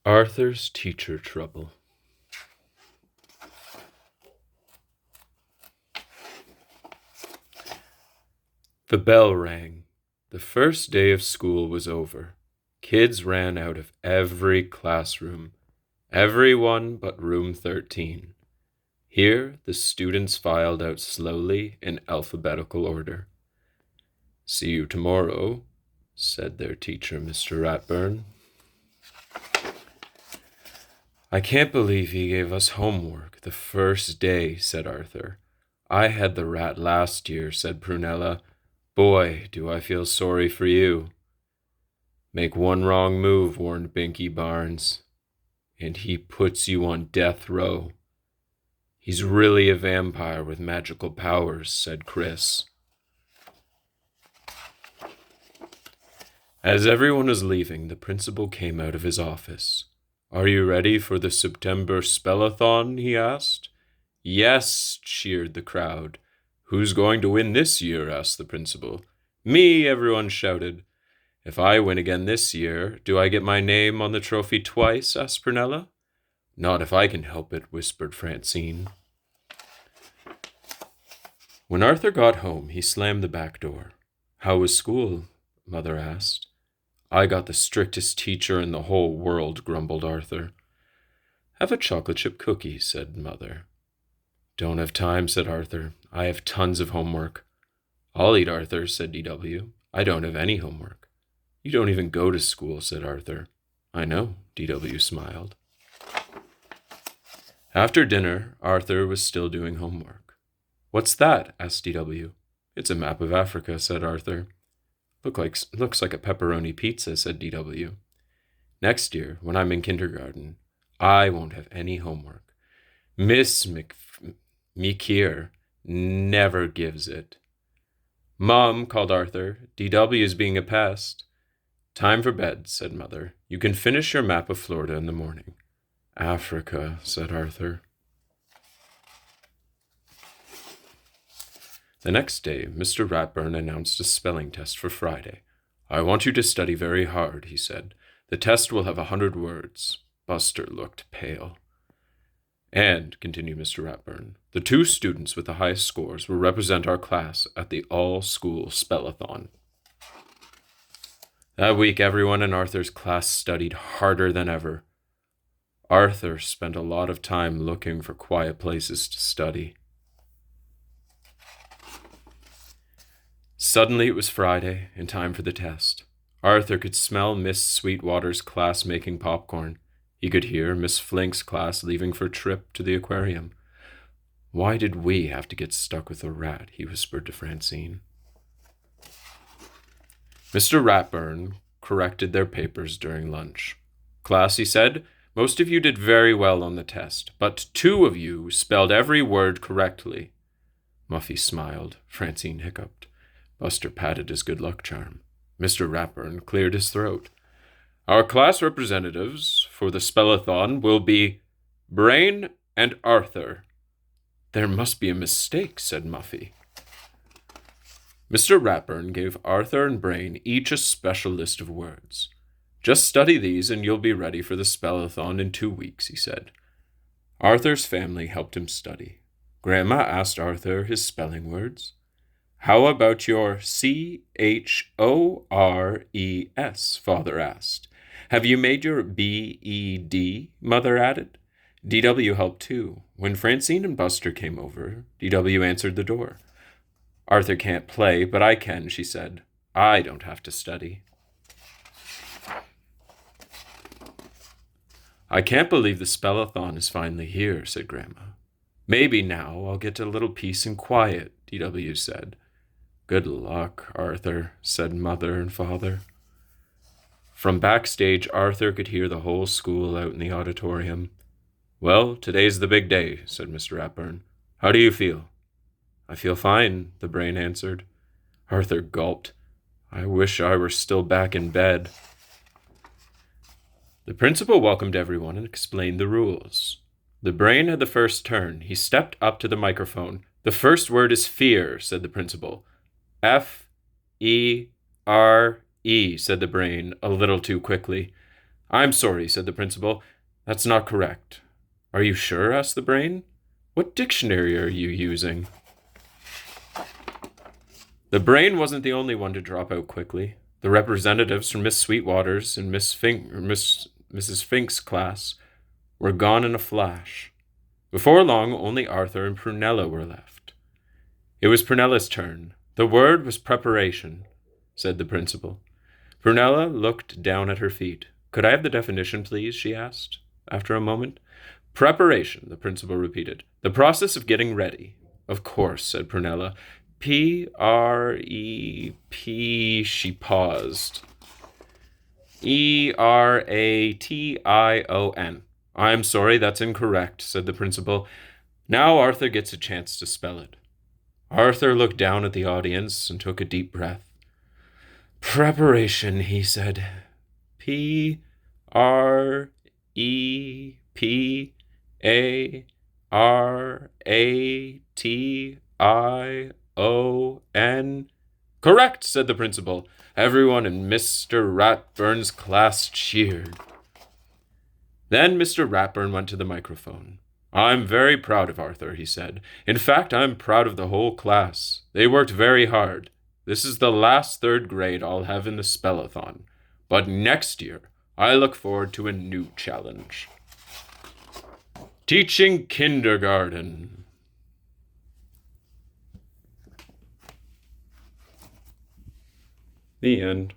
Arthur's teacher trouble. The bell rang. The first day of school was over. Kids ran out of every classroom, everyone but room 13. Here, the students filed out slowly in alphabetical order. "See you tomorrow," said their teacher, Mr. Ratburn. "I can't believe he gave us homework the first day," said Arthur. "I had the rat last year," said Prunella. "Boy, do I feel sorry for you." "Make one wrong move," warned Binky Barnes, "and he puts you on death row." "He's really a vampire with magical powers," said Chris. As everyone was leaving, the principal came out of his office. "Are you ready for the September Spellathon?" he asked. "Yes," cheered the crowd. "Who's going to win this year?" asked the principal. "Me," everyone shouted. "If I win again this year, do I get my name on the trophy twice?" asked Prunella. "Not if I can help it," whispered Francine. When Arthur got home, he slammed the back door. "How was school?" Mother asked. "I got the strictest teacher in the whole world," grumbled Arthur. "Have a chocolate chip cookie," said Mother. "Don't have time," said Arthur. "I have tons of homework." "I'll eat, Arthur," said DW. "I don't have any homework." "You don't even go to school," said Arthur. "I know," DW smiled. After dinner, Arthur was still doing homework. "What's that?" asked DW. "It's a map of Africa," said Arthur. Looks like a pepperoni pizza," said DW. "Next year, when I'm in kindergarten, I won't have any homework. Miss McKeer never gives it." "Mom," called Arthur, "DW is being a pest." "Time for bed," said Mother. "You can finish your map of Florida in the morning." "Africa," said Arthur. The next day, Mr. Ratburn announced a spelling test for Friday. "I want you to study very hard," he said. "The test will have 100 words." Buster looked pale. "And," continued Mr. Ratburn, "the 2 students with the highest scores will represent our class at the all-school spellathon." That week, everyone in Arthur's class studied harder than ever. Arthur spent a lot of time looking for quiet places to study. Suddenly it was Friday, and time for the test. Arthur could smell Miss Sweetwater's class making popcorn. He could hear Miss Flink's class leaving for a trip to the aquarium. "Why did we have to get stuck with a rat?" he whispered to Francine. Mr. Ratburn corrected their papers during lunch. "Class," he said, "most of you did very well on the test, but 2 of you spelled every word correctly." Muffy smiled. Francine hiccuped. Buster patted his good luck charm. Mr. Ratburn cleared his throat. "Our class representatives for the spellathon will be Brain and Arthur." "There must be a mistake," said Muffy. Mr. Ratburn gave Arthur and Brain each a special list of words. "Just study these and you'll be ready for the spellathon in 2 weeks," he said. Arthur's family helped him study. Grandma asked Arthur his spelling words. "How about your CHORES?" Father asked. "Have you made your BED?" Mother added. DW helped too. When Francine and Buster came over, DW answered the door. "Arthur can't play, but I can," she said. "I don't have to study." "I can't believe the spellathon is finally here," said Grandma. "Maybe now I'll get a little peace and quiet," DW said. "Good luck, Arthur," said Mother and Father. From backstage, Arthur could hear the whole school out in the auditorium. "Well, today's the big day," said Mr. Ratburn. "How do you feel?" "I feel fine," the Brain answered. Arthur gulped. "I wish I were still back in bed." The principal welcomed everyone and explained the rules. The Brain had the first turn. He stepped up to the microphone. "The first word is fear," said the principal. "F-E-R-E, said the Brain, a little too quickly. I'm sorry, said the principal. That's not correct. Are you sure? Asked the brain. What dictionary are you using? The brain wasn't the only one to drop out quickly. The representatives from Miss Sweetwater's and Mrs. Fink's class were gone in a flash. Before long, only Arthur and Prunella were left. It was Prunella's turn. The word was preparation, said the principal. Prunella looked down at her feet. Could I have the definition, please? She asked, after a moment. Preparation, the principal repeated. The process of getting ready. Of course, said Prunella. P-R-E-P, she paused. E-R-A-T-I-O-N. I'm sorry, that's incorrect, said the principal. Now Arthur gets a chance to spell it. Arthur looked down at the audience and took a deep breath. Preparation, he said. P-R-E-P-A-R-A-T-I-O-N. Correct, said the principal. Everyone in Mr. Ratburn's class cheered. Then Mr. Ratburn went to the microphone. I'm very proud of Arthur, he said. In fact, I'm proud of the whole class. They worked very hard. This is the last third grade I'll have in the spellathon. But next year, I look forward to a new challenge. Teaching kindergarten. The end.